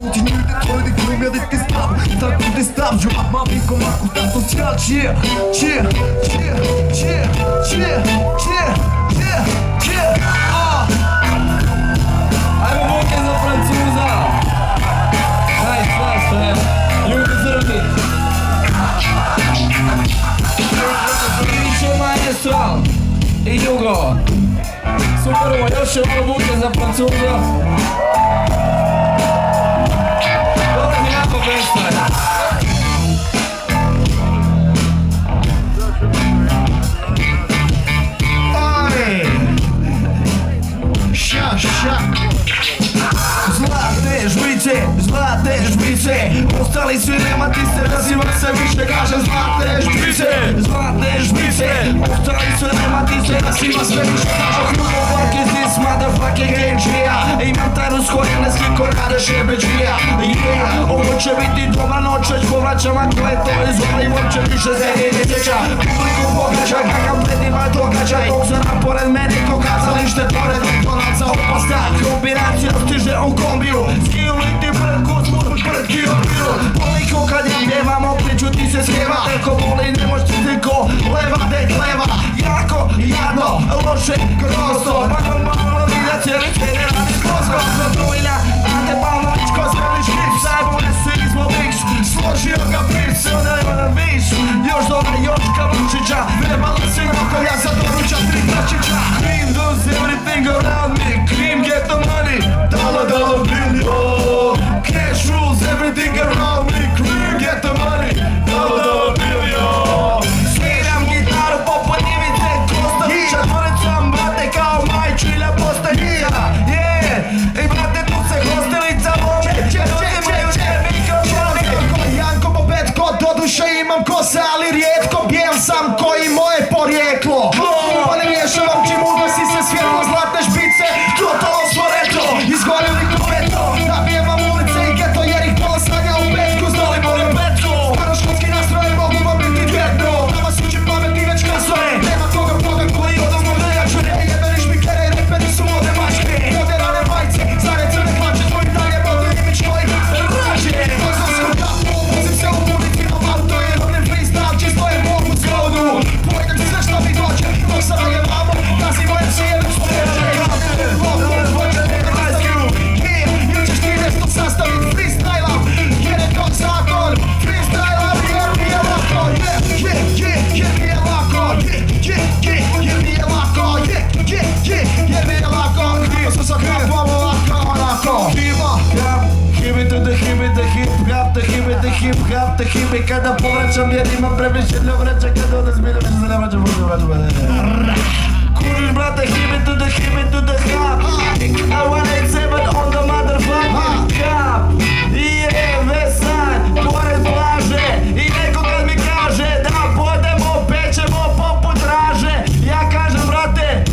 Continue d'être des kilomètres détestables, incontestable, je rappe ma vie comme un constat social. Cheer, cheer, cheer, cheer, cheer, cheer, cheer, cheer. Hai mă bun, che franțuza! Hai, stai, stai! Eu că zărăbi! Dice maestro! E Hugo! Super, eu și mă bun, che franțuza! Zlate žbice, ostali svi nemati se, naziva se više, kaže zlate žbice, ostali svi nemati se, naziva se više, kaže Hugo fuck is this motherfucking game, yeah. Imam trajnu skorijeneski koji radeš jebeđija, yeah. Ovo će biti dobra noć, već povraćam akle, to je zona i uopće više se ne sjeća. Publiku pogađa, kakav predima događaj, dok se napored meni ko kazalište, pored konaca opasta, kombinacija stiže u kombiju, skilliti pred kilopiru. Poliko kad ja pjevam, okreću ti se sjeva, teko boli, ne možeš niko leva, dek leva, jako, jadno, loše, grozno, malo vidja cijeli cijeli radi skroz, trojna, Ante Pavlovićko, zveliš hit, sajbune svi smo biks, složio ga pis, onda nema da viš, još dobra Joška Vučića, verbala si nakolja za doruča tri pračića. Cream does everything around me, Cream get the money, dollar billion, cash rules everything around me, Cream get the money, dollar billion. Sviram gitaru poput Ivice Kostovića, tvoricam brate kao majčilja postanica, yeah, i brate tu se hostelica lomi, Janko Bobetko, doduše imam kose, ali rijetko bijel sam koji moje porijeklo. Pa ne rješavam čim ugasi se svjetlo zlatne špice, gotovo smo retro, izgorili ko petro, nabijevam ulice i geto jer ih pola stanja u petku, znali molim petku. Staroškolski nastroje mogu vam biti dvjetno, nama suči pameti već kasno je, nema koga koji odavno veljaču, ne jebeni šmikere i reperi su mode mačke, moderane majce, stare crne hlače, tvoji dalje bodu imić koji raže. Pozovskom kapu, vozim se u ulici, auto je rodnim freestyle, čisto je mogu zgodu, pojedem sve šta mi dođe, dok sada je vamo, nazimo je se jedan spojeđe. Ili ćeš ti nešto sastavit freestyle-om, jer je to zakon, freestyle-om jer mi je lako, jer mi je lako, jer mi je lako, jer mi je lako, kako sam sa krapom lako. Hip it to the hip it the hip, rap the hip it the hip, rap the hip it kada povraćam jer imam previše ljubreća kada onda zbilja više se ne vraćam. Kuriš brate, hip it to the hip it to the hop, I wanna exhibit on the motherfucking cup. Yeah, Westside, pored plaže i neko kad mi kaže da podemo, pečemo poput draže, ja kažem brate,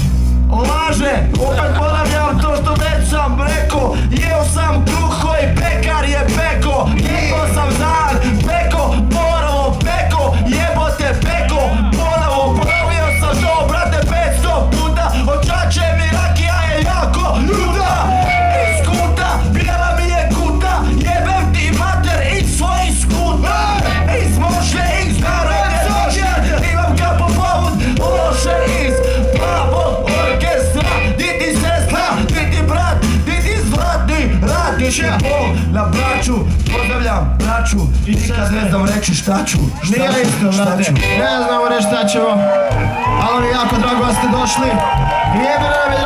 laže, opet ponavljam to što već sam rekao, jeo sam kruho i pekar je peko, jebo sam zan, peko, ponovo peko, jebote peko, ponovo ponovio sam to brate 500 puta, od čače mi rakija je jako luda, iz kuta, bijela mi je kuta, jebem ti mater iz svojih skuta, iz moše, iz narodne noće, imam ga po povod, loše iz plavog orkestra, di ti sestra, di ti brat, di ti zlatni radiš je bol na braću, pozdravljam braću i nikad ne znam reći šta ću. Nije isto, brate, ne znamo reći šta ćemo, ali mi je jako drago da ste došli. Jebeno nam je